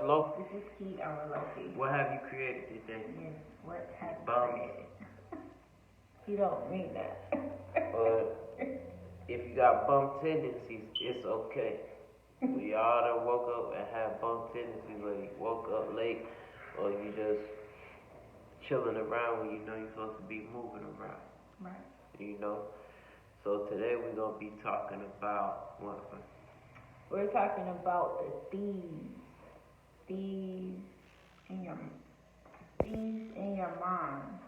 low? This is key hour low-key. What have you created today? Yes, what have you Bums. created? You don't mean that. If you got bum tendencies, it's okay. We all done woke up and have bum tendencies, whether you woke up late or you just chilling around when you know you're supposed to be moving around. Right. You know? So today we're going to be talking about what? We're talking about the thieves. Thieves in your mind.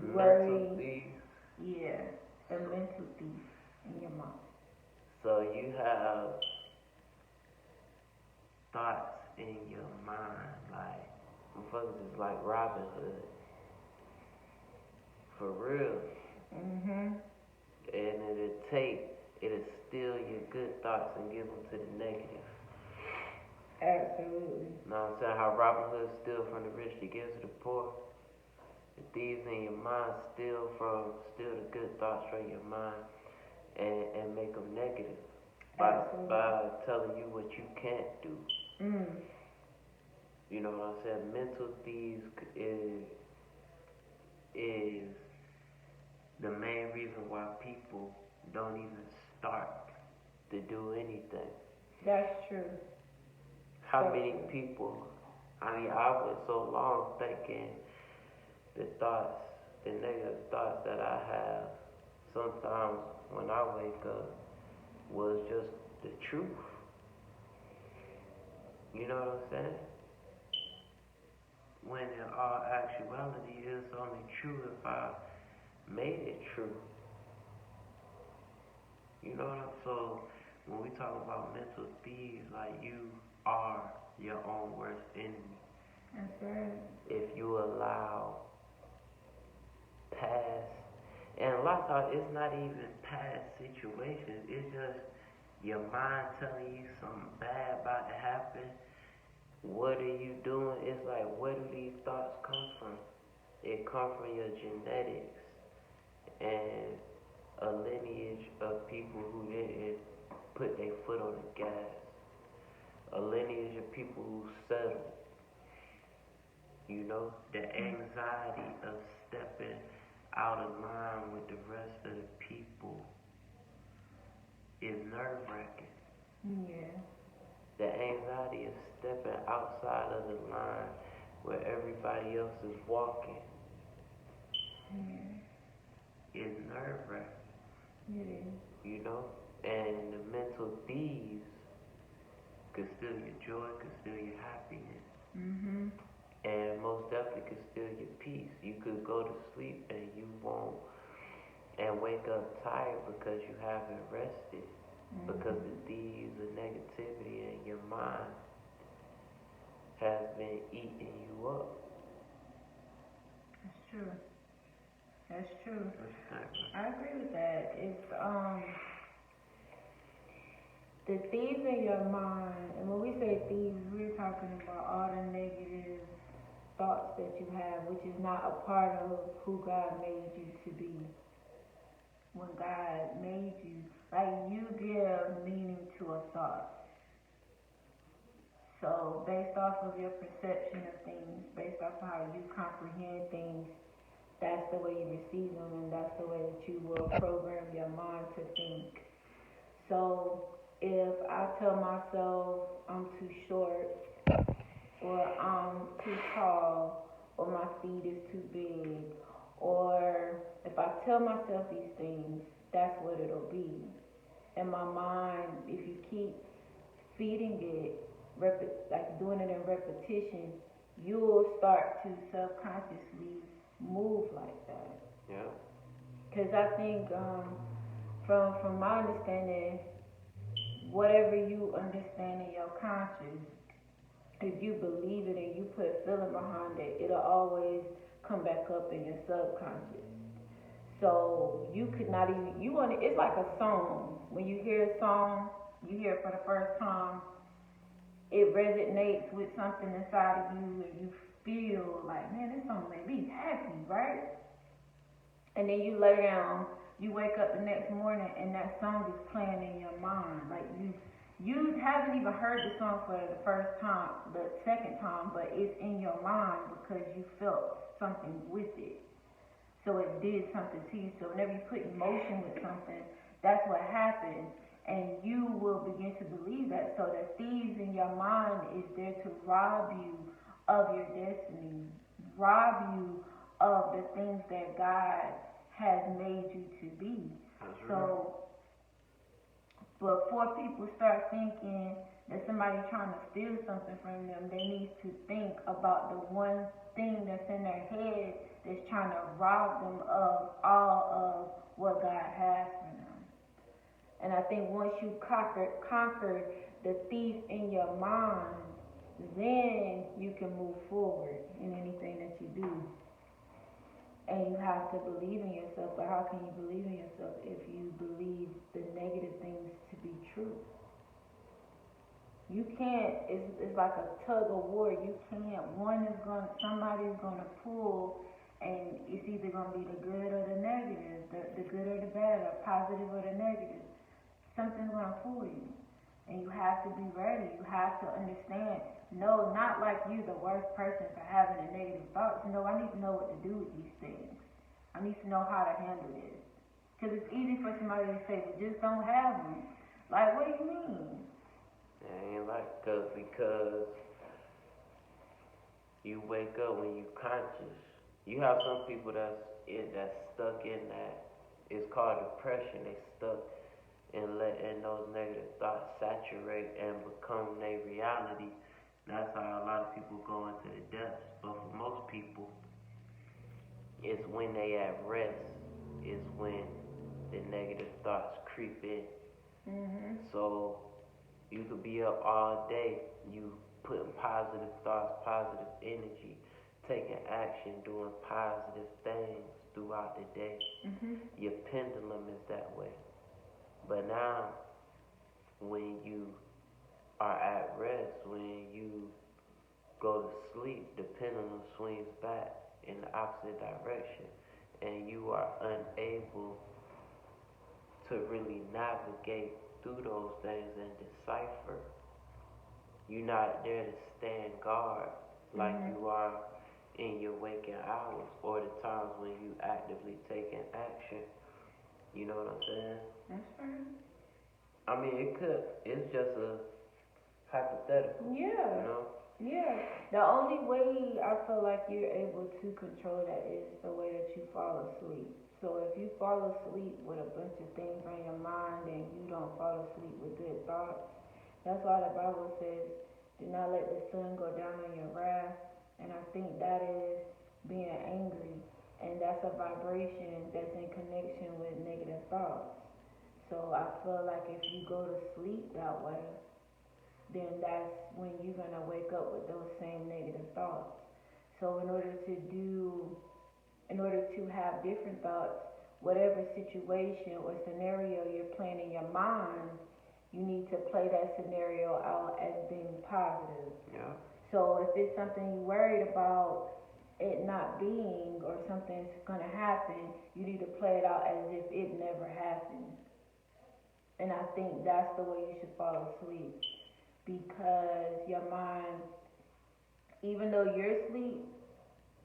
Mental thieves. Yeah, the mental thief in your mind. So you have thoughts in your mind, like, motherfuckers is like Robin Hood. For real. Mm-hmm. And it'll steal your good thoughts and give them to the negative. Absolutely. You know what I'm saying? How Robin Hood steals from the rich to give to the poor. The thieves in your mind steal the good thoughts from your mind and make them negative by telling you what you can't do. Mm. You know what I'm saying? Mental thieves is the main reason why people don't even start to do anything. That's true. How many people, I went so long thinking the negative thoughts that I have sometimes when I wake up was just the truth. You know what I'm saying? When in all actuality, it's only true if I made it true. You know what I'm saying? So when we talk about mental thieves, like, you are your own worst enemy. That's right. If you allow past, and a lot of times it's not even past situations, it's just your mind telling you something bad about to happen. What are you doing? It's like, where do these thoughts come from? It comes from your genetics and a lineage of people who didn't put their foot on the gas. A lineage of people who settled. You know, the anxiety of stepping out of line with the rest of the people is nerve-wracking. Yeah. The anxiety of stepping outside of the line where everybody else is walking is nerve-wracking. It is. You know? And the mental thieves could steal your joy, could steal your happiness. Mm-hmm. And most definitely could steal your peace. You could go to sleep and you won't, and wake up tired because you haven't rested. Mm-hmm. Because the thieves, the negativity in your mind has been eating you up. That's true. That's true. What you think? I agree with that. It's the thieves in your mind, and when we say thieves, we're talking about all the negative thoughts that you have, which is not a part of who God made you to be. When God made you, like, you give meaning to a thought. So based off of your perception of things, based off of how you comprehend things, that's the way you receive them, and that's the way that you will program your mind to think. So if I tell myself I'm too short, or I'm too tall, or my feet is too big, or if I tell myself these things, that's what it'll be. In my mind, if you keep feeding it, like doing it in repetition, you'll start to subconsciously move like that. Yeah. Because I think, from my understanding, whatever you understand in your conscious, if you believe it and you put feeling behind it, it'll always come back up in your subconscious. So you could not even, it's like a song. When you hear a song, you hear it for the first time, it resonates with something inside of you, and you feel like, man, this song made me happy, right? And then you lay down, you wake up the next morning, and that song is playing in your mind. Like, You haven't even heard the song for the first time, the second time, but it's in your mind because you felt something with it. So it did something to you. So whenever you put emotion with something, that's what happens. And you will begin to believe that. So the thieves in your mind is there to rob you of your destiny, rob you of the things that God has made you to be. That's right. So before people start thinking that somebody's trying to steal something from them, they need to think about the one thing that's in their head that's trying to rob them of all of what God has for them. And I think once you conquer the thief in your mind, then you can move forward in anything that you do. And you have to believe in yourself. But how can you believe in yourself if you believe the negative things to be true? You can't. It's like a tug of war. You can't. Somebody's gonna pull, and it's either gonna be the good or the negative, the good or the bad, the positive or the negative. Something's gonna pull you, and you have to be ready. You have to understand. No, not like you, the worst person for having a negative thoughts. No, I need to know what to do with these things. I need to know how to handle this. Because it's easy for somebody to say, well, just don't have them. Like, what do you mean? It ain't like, because you wake up when you conscious. You have some people that's stuck in that. It's called depression. They stuck in letting those negative thoughts saturate and become their reality. That's how a lot of people go into the depths. But for most people, it's when they at rest, is when the negative thoughts creep in. Mm-hmm. So you could be up all day, you putting positive thoughts, positive energy, taking action, doing positive things throughout the day. Mm-hmm. Your pendulum is that way. But now, when you are at rest, when you go to sleep, the pendulum swings back in the opposite direction, and you are unable to really navigate through those things and decipher. You're not there to stand guard like you are in your waking hours or the times when you actively taking action. You know what I'm saying? That's right. I mean, it's just a hypothetical. Yeah. You know? Yeah. The only way I feel like you're able to control that is the way that you fall asleep. So if you fall asleep with a bunch of things on your mind and you don't fall asleep with good thoughts, that's why the Bible says, do not let the sun go down on your wrath. And I think that is being angry. And that's a vibration that's in connection with negative thoughts. So I feel like if you go to sleep that way, then that's when you're going to wake up with those same negative thoughts. So in order to have different thoughts, whatever situation or scenario you're playing in your mind, you need to play that scenario out as being positive. Yeah. So if it's something you're worried about it not being or something's going to happen, you need to play it out as if it never happened. And I think that's the way you should fall asleep. Because your mind, even though you're asleep,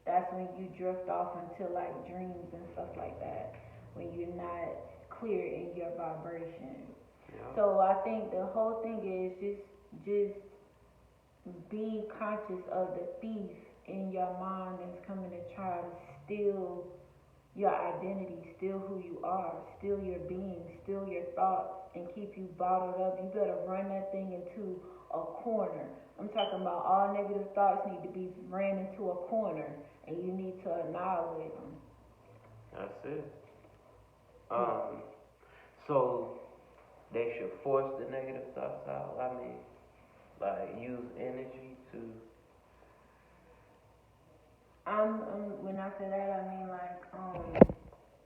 that's when you drift off into like dreams and stuff like that, when you're not clear in your vibration. Yeah. So I think the whole thing is just be conscious of the thief in your mind that's coming to try to steal your identity, steal who you are, steal your being, steal your thoughts, and keep you bottled up. You better run that thing into a corner. I'm talking about all negative thoughts need to be ran into a corner, and you need to annihilate them. That's it. So they should force the negative thoughts out. I mean, like use energy to. When I say that, I mean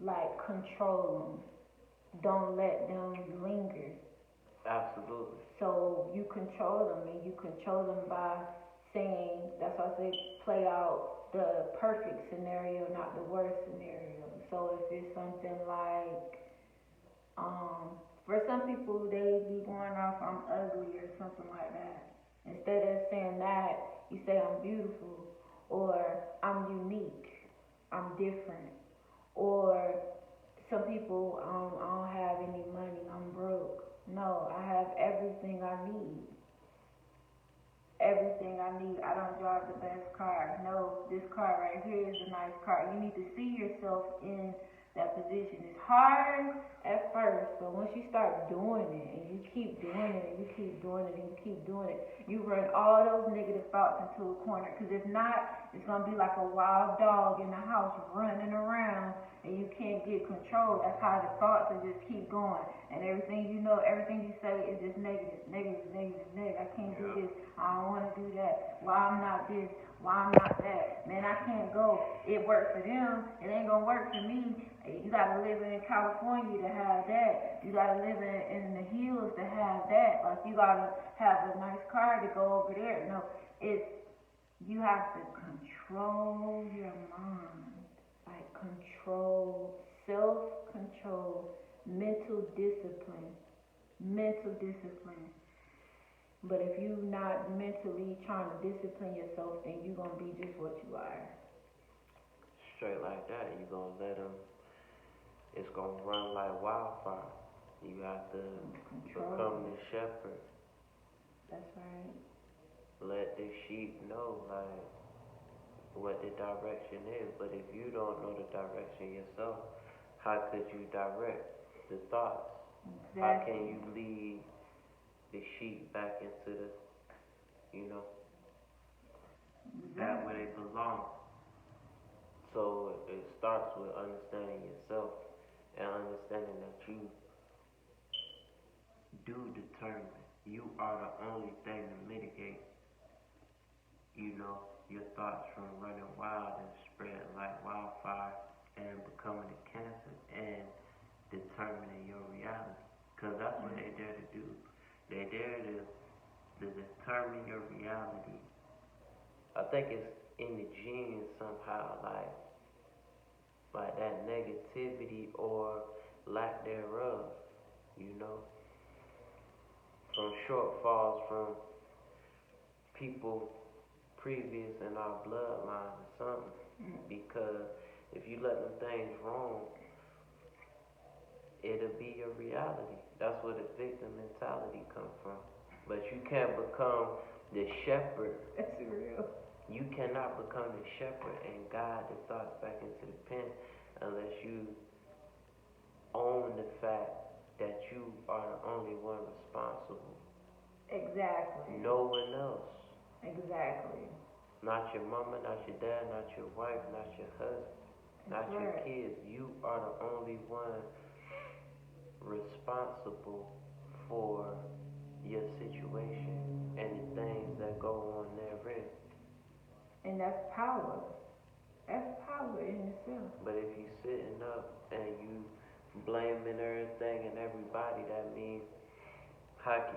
like control them. Don't let them linger. Absolutely. So you control them, and you control them by saying, that's why I say play out the perfect scenario, not the worst scenario. So if it's something like, For some people, they be going off, I'm ugly or something like that. Instead of saying that, you say I'm beautiful, or I'm unique, I'm different, or some people, I don't have any money, I'm broke. No, I have everything I need. Everything I need. I don't drive the best car. No, this car right here is a nice car. You need to see yourself in that position. It's hard at first, but once you start doing it and you keep doing it and you keep doing it and you keep doing it, you run all those negative thoughts into a corner. Because if not, it's going to be like a wild dog in the house running around and you can't get control. That's how the thoughts will just keep going. And everything you know, everything you say is just negative, negative, negative, negative. I can't do this. I don't want to do that. Why I'm not this? Why I'm not that? Man, I can't go. It worked for them. It ain't gonna work for me. You gotta live in California to have that. You gotta live in the hills to have that. Like you gotta have a nice car to go over there. No, it's you have to control your mind. Like control, self-control, mental discipline. Mental discipline. But if you're not mentally trying to discipline yourself, then you're going to be just what you are. Straight like that, you're going to let them, it's going to run like wildfire. You have to become the shepherd. That's right. Let the sheep know, like, what the direction is. But if you don't know the direction yourself, how could you direct the thoughts? Exactly. How can you lead the sheep back into the, back where they belong? So it starts with understanding yourself and understanding that you do determine. You are the only thing to mitigate, your thoughts from running wild and spreading like wildfire and becoming a cancer and determining your reality. Because that's what they're there to do. They're there to determine your reality. I think it's in the genes somehow, like that negativity or lack thereof, from shortfalls from people previous in our bloodline or something. Because if you let them things wrong, it'll be your reality. That's where the victim mentality comes from. But you can't become the shepherd. That's real. You cannot become the shepherd and guide the thoughts back into the pen unless you own the fact that you are the only one responsible. Exactly. No one else. Exactly. Not your mama, not your dad, not your wife, not your husband, not your kids. You are the only one responsible for your situation and the things that go on therein. And that's power. That's power in itself. But if you sitting up and you blaming everything and everybody, that means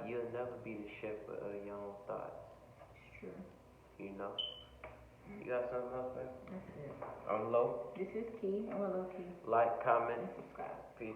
you'll never be the shepherd of your own thoughts. It's true. You got something else, man? That's it. I'm Low. This is Key. I'm a Low Key. Like, comment, and subscribe. peace.